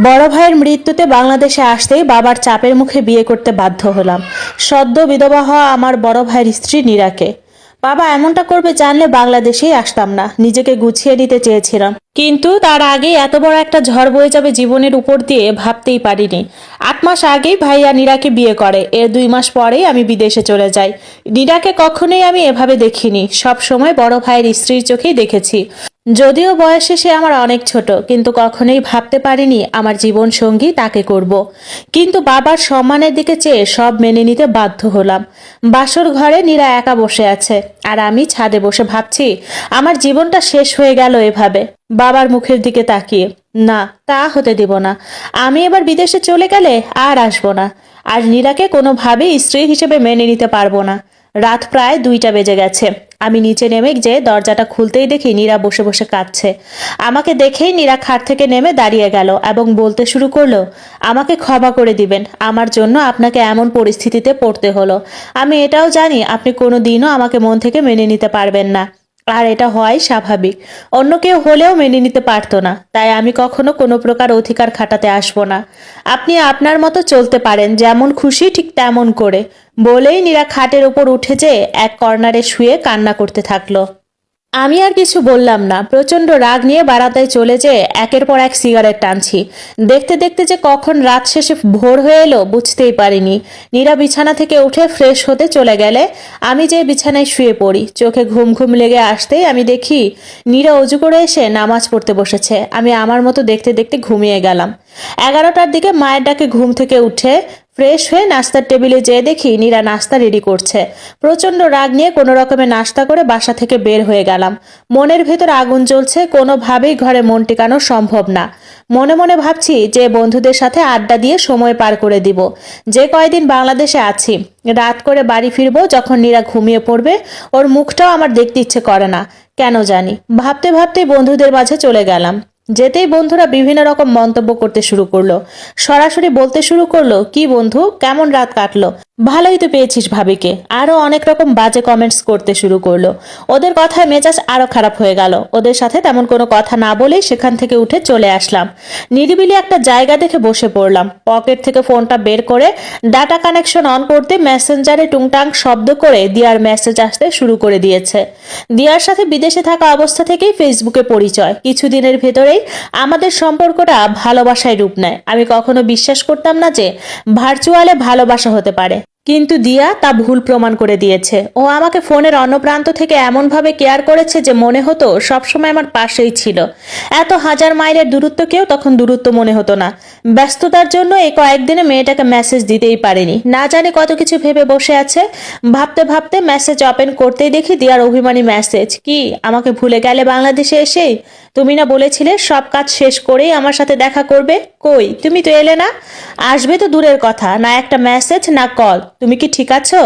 বড় ভাইয়ের মৃত্যুতে বাংলাদেশে আসতেই বাবার চাপের মুখে বিয়ে করতে বাধ্য হলাম। সদ্য বিধবা হওয়া আমার বড় ভাইয়ের স্ত্রী নীরাকে। বাবা এমনটা করবে জানলে বাংলাদেশেই আসতাম না, নিজেকে গুছিয়ে নিতে চেয়েছিলাম। কিন্তু তার আগেই এত বড় একটা ঝড় বয়ে যাবে জীবনের উপর দিয়ে ভাবতেই পারিনি। 8 মাস আগেই ভাইয়া নীরাকে বিয়ে করে, এর 2 মাস পরেই আমি বিদেশে চলে যাই। নীরাকে কখনোই আমি এভাবে দেখিনি, সব সময় বড় ভাইয়ের স্ত্রীর চোখেই দেখেছি। যদিও বয়সে সে আমার অনেক ছোট, কিন্তু কখনোই ভাবতে পারিনি আমার জীবন সঙ্গী তাকে করব। কিন্তু বাবার সম্মানের দিকে চেয়ে সব মেনে নিতে বাধ্য হলাম। বাসর ঘরে নীরা একা বসে আছে, আর আমি ছাদে বসে ভাবছি আমার জীবনটা শেষ হয়ে গেল এভাবে, বাবার মুখের দিকে তাকিয়ে। না, তা হতে দিব না। আমি এবার বিদেশে চলে গেলে আর আসবো না, আর নীরাকে কোনোভাবেই স্ত্রী হিসেবে মেনে নিতে পারবো না। রাত প্রায় 2টা বেজে গেছে। আমি নিচে নেমে যে দরজাটা খুলতেই দেখি নীরা বসে বসে কাঁদছে। আমাকে দেখেই নীরা খাট থেকে নেমে দাঁড়িয়ে গেল এবং বলতে শুরু করলো, আমাকে ক্ষমা করে দিবেন, আমার জন্য আপনাকে এমন পরিস্থিতিতে পড়তে হলো। আমি এটাও জানি আপনি কোনো দিনও আমাকে মন থেকে মেনে নিতে পারবেন না, আর এটা হয় স্বাভাবিক। অন্য কেউ হলেও মেনে নিতে পারতো না, তাই আমি কখনো কোনো প্রকার অধিকার খাটাতে আসবো না। আপনি আপনার মতো চলতে পারেন, যেমন খুশি ঠিক তেমন করে। বলেই নীরা খাটের ওপর উঠে যেয়ে এক কর্নারে শুয়ে কান্না করতে থাকলো। আমি আর কিছু বললাম না, প্রচন্ড রাগ নিয়ে বারান্দায় চলে যেয়ে একের পর এক সিগারেট টানছি। দেখতে দেখতে যে কখন রাত শেষে ভোর হয়ে এলো বুঝতেই পারিনি। নীরা বিছানা থেকে উঠে ফ্রেশ হতে চলে গেলে আমি যে বিছানায় শুয়ে পড়ি। চোখে ঘুম ঘুম লেগে আসতেই আমি দেখি নীরা অজু করে এসে নামাজ পড়তে বসেছে। আমি আমার মতো দেখতে দেখতে ঘুমিয়ে গেলাম। 11টার দিকে মায়ের ডাকে ঘুম থেকে উঠে ফ্রেশ হয়ে নাস্তার টেবিলে যেয়ে দেখি নীরা নাস্তা রেডি করছে। প্রচন্ড রাগ নিয়ে কোনো রকমে নাস্তা করে বাসা থেকে বের হয়ে গেলাম। মনের ভেতর আগুন জ্বলছে, কোনোভাবেই ঘরে মন টিকানো সম্ভব না। মনে মনে ভাবছি যে বন্ধুদের সাথে আড্ডা দিয়ে সময় পার করে দিব। যে কয়দিন বাংলাদেশে আছি, রাত করে বাড়ি ফিরবো যখন নীরা ঘুমিয়ে পড়বে, ওর মুখটাও আমার দেখতে ইচ্ছে করে না কেন জানি। ভাবতে ভাবতেই বন্ধুদের মাঝে চলে গেলাম। যেতেই বন্ধুরা বিভিন্ন রকম মন্তব্য করতে শুরু করলো। সরাসরি বলতে শুরু করলো, কি বন্ধু, কেমন রাত কাটলো? ভালোই তো পেয়েছিস ভাবিকে। আরো অনেক রকম বাজে কমেন্টস করতে শুরু করলো। ওদের কথায় মেজাজ আরো খারাপ হয়ে গেল। ওদের সাথে তেমন কোনো কথা না বলেই সেখান থেকে উঠে চলে আসলাম। নিরিবিলি একটা জায়গা দেখে বসে পড়লাম। পকেট থেকে ফোনটা বের করে ডাটা কানেকশন অন করতে মেসেঞ্জারে টুংটাং শব্দ করে দিয়ার মেসেজ আসতে শুরু করে দিয়েছে। দিয়ার সাথে বিদেশে থাকা অবস্থা থেকেই ফেসবুকে পরিচয়। কিছুদিনের ভেতরেই আমাদের সম্পর্কটা ভালোবাসায় রূপ নেয়। আমি কখনো বিশ্বাস করতাম না যে ভার্চুয়ালে ভালোবাসা হতে পারে, কিন্তু দিয়া তা ভুল প্রমাণ করে দিয়েছে। ও আমাকে ফোনের অন্য প্রান্ত থেকে এমনভাবে কেয়ার করেছে যে মনে হতো সবসময় আমার পাশেই ছিল। এত হাজার মাইলের দূরত্বকেও তখন দূরত্ব মনে হতো না। ব্যস্ততার জন্য এই কয়েকদিনে মেয়েটাকে মেসেজ দিতেই পারেনি, না জানি কত কিছু ভেবে বসে আছে। ভাবতে ভাবতে মেসেজ ওপেন করতেই দেখি দিয়ার অভিমানী মেসেজ, কি আমাকে ভুলে গেলে বাংলাদেশে এসেই? তুমি না বলেছিলে সব কাজ শেষ করেই আমার সাথে দেখা করবে, কই তুমি তো এলে না। আসবে তো দূরের কথা, না একটা মেসেজ না কল। তুমি কি ঠিক আছো?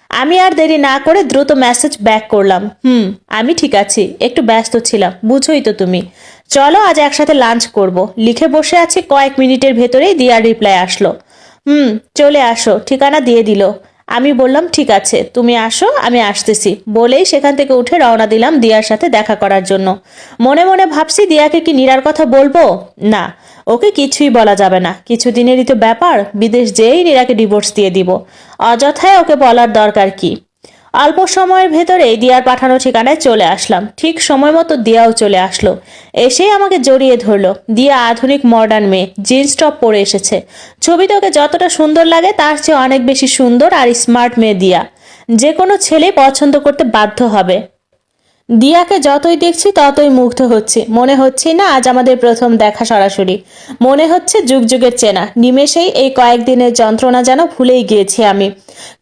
আমি আর দেরি না করে দ্রুত মেসেজ ব্যাক করলাম, আমি ঠিক আছি, একটু ব্যস্ত ছিলাম, বুঝোই তো তুমি। চলো আজ একসাথে লাঞ্চ করব। লিখে বসে আছি, কয়েক মিনিটের ভেতরেই দিয়ার রিপ্লাই আসলো, চলে আসো, ঠিকানা দিয়ে দিল। আমি বললাম ঠিক আছে, তুমি আসো, আমি আসতেছি। বলেই সেখান থেকে উঠে রওনা দিলাম দিয়ার সাথে দেখা করার জন্য। মনে মনে ভাবছি, দিয়াকে কি নীরার কথা বলবো? না, ওকে কিছুই বলা যাবে না। কিছুদিনেরই তো ব্যাপার, বিদেশ যেয়েই নীরাকে ডিভোর্স দিয়ে দিব। অযথায় ওকে বলার দরকার কি। অল্প সময়ের ভেতরেই দিয়ার পাঠানো ঠিকানায় চলে আসলাম। ঠিক সময় মতো দিয়াও চলে আসলো। এসেই আমাকে জড়িয়ে ধরলো। দিয়া আধুনিক মডার্ন মেয়ে, জিন্স টপ পরে এসেছে। ছবিতে ওকে যতটা সুন্দর লাগে তার চেয়ে অনেক বেশি সুন্দর আর স্মার্ট মেয়ে দিয়া। যে কোনো ছেলে পছন্দ করতে বাধ্য হবে। দিয়াকে যতই দেখছি ততই মুগ্ধ হচ্ছে। মনে হচ্ছে না আজ আমাদের প্রথম দেখা সরাসরি, মনে হচ্ছে যুগ যুগের চেনা। নিমেষেই এই কয়েকদিনের যন্ত্রণা যেন ভুলেই গিয়েছি আমি।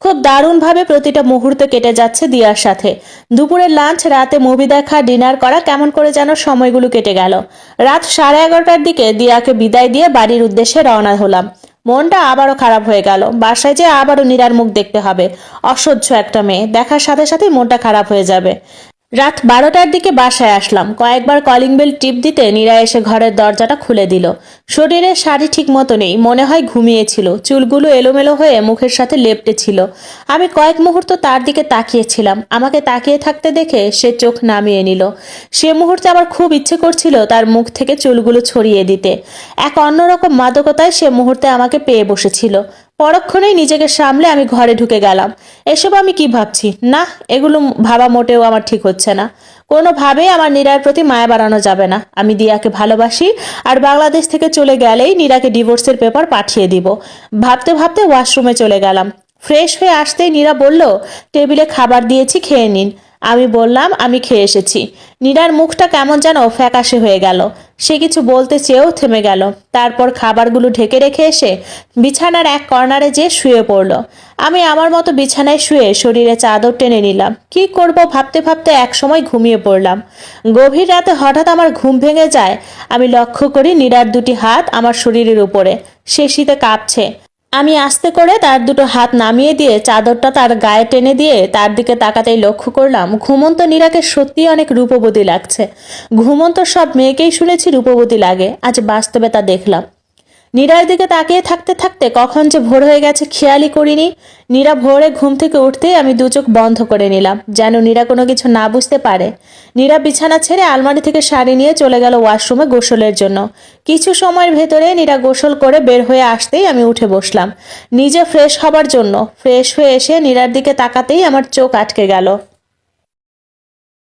খুব দারুণভাবে প্রতিটা মুহূর্ত কেটে যাচ্ছে দিয়ার সাথে। দুপুরের লাঞ্চ, রাতে মুভি দেখা, ডিনার করা, কেমন করে যেন সময়গুলো কেটে গেল। রাত 11:30টার দিকে দিয়াকে বিদায় দিয়ে বাড়ির উদ্দেশ্যে রওনা হলাম। মনটা আবারও খারাপ হয়ে গেল। বাসায় যে আবারও নীরার মুখ দেখতে হবে। অসহ্য একটা মেয়ে, দেখার সাথে সাথেই মনটা খারাপ হয়ে যাবে। রাত 12টার দিকে বাসায় আসলাম। কয়েকবার কলিং বেল টিপ দিতে নীরা এসে ঘরের দরজাটা খুলে দিল। শরীরের শাড়ি ঠিক মতো নেই, মনে হয় ঘুমিয়েছিল। চুলগুলো এলোমেলো হয়ে মুখের সাথে লেপ্টে ছিল। আমি কয়েক মুহূর্ত তার দিকে তাকিয়েছিলাম। আমাকে তাকিয়ে থাকতে দেখে সে চোখ নামিয়ে নিল। সে মুহূর্তে আমার খুব ইচ্ছে করছিল তার মুখ থেকে চুলগুলো ছড়িয়ে দিতে। এক অন্যরকম মাদকতায় সে মুহূর্তে আমাকে পেয়ে বসেছিল। পরক্ষণেই নিজেকে সামলে আমি ঘরে ঢুকে গেলাম। এসব আমি কি ভাবছি? না, এগুলো ভাবা মোটেও আমার ঠিক হচ্ছে না। কোনোভাবেই আমার নীরার প্রতি মায়া বাড়ানো যাবে না। আমি দিয়াকে ভালোবাসি, আর বাংলাদেশ থেকে চলে গেলেই নীরাকে ডিভোর্সের পেপার পাঠিয়ে দিব। ভাবতে ভাবতে ওয়াশরুমে চলে গেলাম। ফ্রেশ হয়ে আসতেই নীরা বলল, টেবিলে খাবার দিয়েছি, খেয়ে নিন। আমি বললাম, আমি খেয়ে এসেছি। নীরার মুখটা কেমন যেন ফ্যাকাশে হয়ে গেল। সে কিছু বলতে চেয়েও থেমে গেল। তারপর খাবারগুলো ঢেকে রেখে এসে বিছানার এক কর্নারে যেয়ে শুয়ে পড়ল। আমি আমার মতো বিছানায় শুয়ে শরীরে চাদর টেনে নিলাম। কি করব ভাবতে ভাবতে একসময় ঘুমিয়ে পড়লাম। গভীর রাতে হঠাৎ আমার ঘুম ভেঙে যায়। আমি লক্ষ্য করি নীরার দুটি হাত আমার শরীরের উপরে। সে শীতে কাঁপছে। আমি আস্তে করে তার দুটো হাত নামিয়ে দিয়ে চাদরটা তার গায়ে টেনে দিয়ে তার দিকে তাকাতেই লক্ষ্য করলাম ঘুমন্ত নীরাকে সত্যিই অনেক রূপবতী লাগছে। ঘুমন্ত সব মেয়েকেই শুনেছি রূপবতী লাগে, আজ বাস্তবে তা দেখলাম। নীরার দিকে তাকিয়ে থাকতে থাকতে কখন যে ভোর হয়ে গেছে খেয়ালই করিনি। নীরা ভোরে ঘুম থেকে উঠতেই আমি দু চোখ বন্ধ করে নিলাম, যেন নীরা কোনো কিছু না বুঝতে পারে। নীরা বিছানা ছেড়ে আলমারি থেকে শাড়ি নিয়ে চলে গেল ওয়াশরুমে গোসলের জন্য। কিছু সময়ের ভেতরে নীরা গোসল করে বের হয়ে আসতেই আমি উঠে বসলাম নিজে ফ্রেশ হবার জন্য। ফ্রেশ হয়ে এসে নীরার দিকে তাকাতেই আমার চোখ আটকে গেল।